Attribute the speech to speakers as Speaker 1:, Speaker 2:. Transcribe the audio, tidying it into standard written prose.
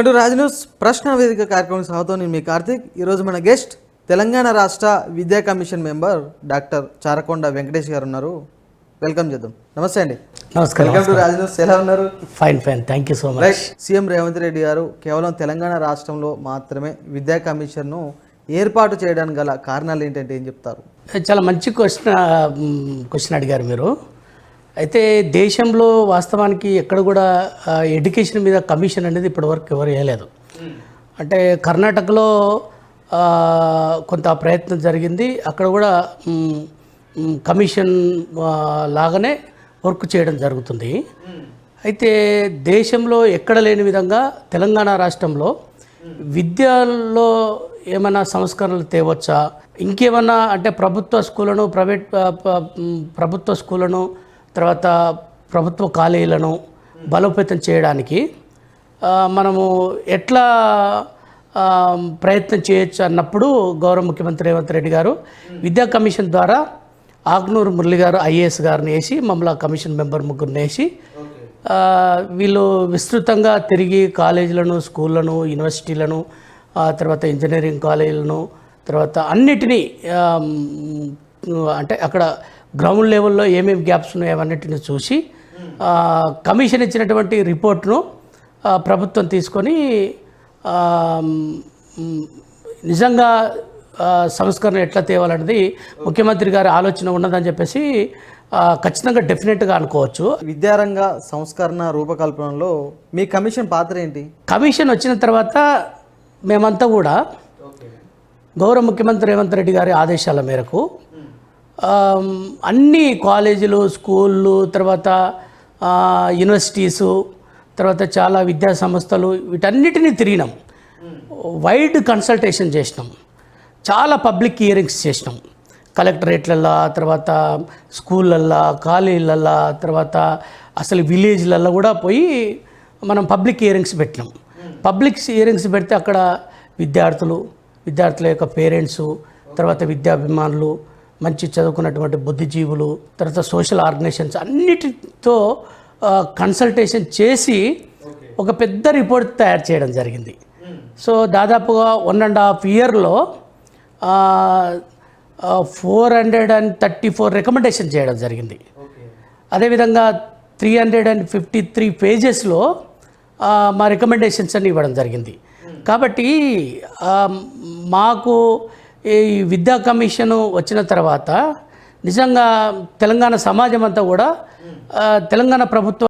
Speaker 1: రాజన్యూస్ ప్రశ్న వేదిక కార్యక్రమం సాగుతూ నేను మీ కార్తీక్. ఈరోజు మన గెస్ట్ తెలంగాణ రాష్ట్ర విద్యా commission member doctor Charakonda Venkatesh garu ఉన్నారు. వెల్కమ్ చేద్దాం. నమస్తే అండి.
Speaker 2: నమస్కారం.
Speaker 1: Welcome to Raj News. ఎలా ఉన్నారు?
Speaker 2: Fine thank you so much.
Speaker 1: CM Revanth Reddy garu కేవలం తెలంగాణ రాష్ట్రంలో మాత్రమే విద్యా కమిషన్ను ఏర్పాటు చేయడానికి గల కారణాలు ఏంటంటే ఏం చెప్తారు?
Speaker 2: చాలా మంచి క్వశ్చన్ అడిగారు మీరు. అయితే దేశంలో వాస్తవానికి ఎక్కడ కూడా ఎడ్యుకేషన్ మీద కమిషన్ అనేది ఇప్పటివరకు ఎవరు వేయలేదు. అంటే కర్ణాటకలో కొంత ప్రయత్నం జరిగింది, అక్కడ కూడా కమిషన్ లాగానే వర్క్ చేయడం జరుగుతుంది. అయితే దేశంలో ఎక్కడ లేని విధంగా తెలంగాణ రాష్ట్రంలో విద్యలో ఏమైనా సంస్కరణలు తేవచ్చా, ఇంకేమన్నా అంటే ప్రభుత్వ స్కూళ్ళను ప్రభుత్వ స్కూళ్ళను తర్వాత ప్రభుత్వ కాలేజీలను బలోపేతం చేయడానికి మనము ఎట్లా ప్రయత్నం చేయొచ్చు అన్నప్పుడు గౌరవ ముఖ్యమంత్రి రేవంత్ రెడ్డి గారు విద్యా కమిషన్ ద్వారా ఆగ్నూరు మురళి గారు ఐఏఎస్ గారిని వేసి మమ్మల్ని కమిషన్ మెంబర్ ముగ్గురిని వేసి వీళ్ళు విస్తృతంగా తిరిగి కాలేజీలను, స్కూళ్ళను, యూనివర్సిటీలను, తర్వాత ఇంజనీరింగ్ కాలేజీలను, తర్వాత అన్నిటినీ అంటే అక్కడ గ్రౌండ్ లెవెల్లో ఏమేమి గ్యాప్స్ ఉన్నాయో అవన్నిటిని చూసి కమిషన్ ఇచ్చినటువంటి రిపోర్ట్ను ప్రభుత్వం తీసుకొని నిజంగా సంస్కరణ ఎట్లా తేవాలనేది ముఖ్యమంత్రి గారి ఆలోచన ఉన్నదని చెప్పేసి ఖచ్చితంగా డెఫినెట్గా అనుకోవచ్చు.
Speaker 1: విద్యారంగ సంస్కరణ రూపకల్పనలో మీ కమిషన్ పాత్ర ఏంటి?
Speaker 2: కమిషన్ వచ్చిన తర్వాత మేమంతా కూడా గౌరవ ముఖ్యమంత్రి రేవంత్ రెడ్డి గారి ఆదేశాల మేరకు అన్ని కాలేజీలు, స్కూళ్ళు, తర్వాత యూనివర్సిటీసు, తర్వాత చాలా విద్యా సంస్థలు వీటన్నిటినీ తిరిగినాం. వైడ్ కన్సల్టేషన్ చేసినాం, చాలా పబ్లిక్ హియరింగ్స్ చేసినాం. కలెక్టరేట్లల్లో, తర్వాత స్కూళ్ళల్లో, కాలేజీలల్లో, తర్వాత అసలు విలేజ్లల్లో కూడా పోయి మనం పబ్లిక్ హియరింగ్స్ పెట్టినాం. పబ్లిక్ హియరింగ్స్ పెడితే అక్కడ విద్యార్థుల యొక్క పేరెంట్సు, తర్వాత విద్యాభిమానులు, మంచి చదువుకున్నటువంటి బుద్ధిజీవులు, తర్వాత సోషల్ ఆర్గనైజేషన్స్ అన్నిటితో కన్సల్టేషన్ చేసి ఒక పెద్ద రిపోర్ట్ తయారు చేయడం జరిగింది. సో దాదాపుగా 1.5 yearలో 434 రికమెండేషన్ చేయడం జరిగింది. అదేవిధంగా 353 పేజెస్లో మా రికమెండేషన్స్ అన్ని ఇవ్వడం జరిగింది. కాబట్టి మాకు ఈ విద్యా కమిషను వచ్చిన తర్వాత నిజంగా తెలంగాణ సమాజం అంతా కూడా తెలంగాణ ప్రభుత్వం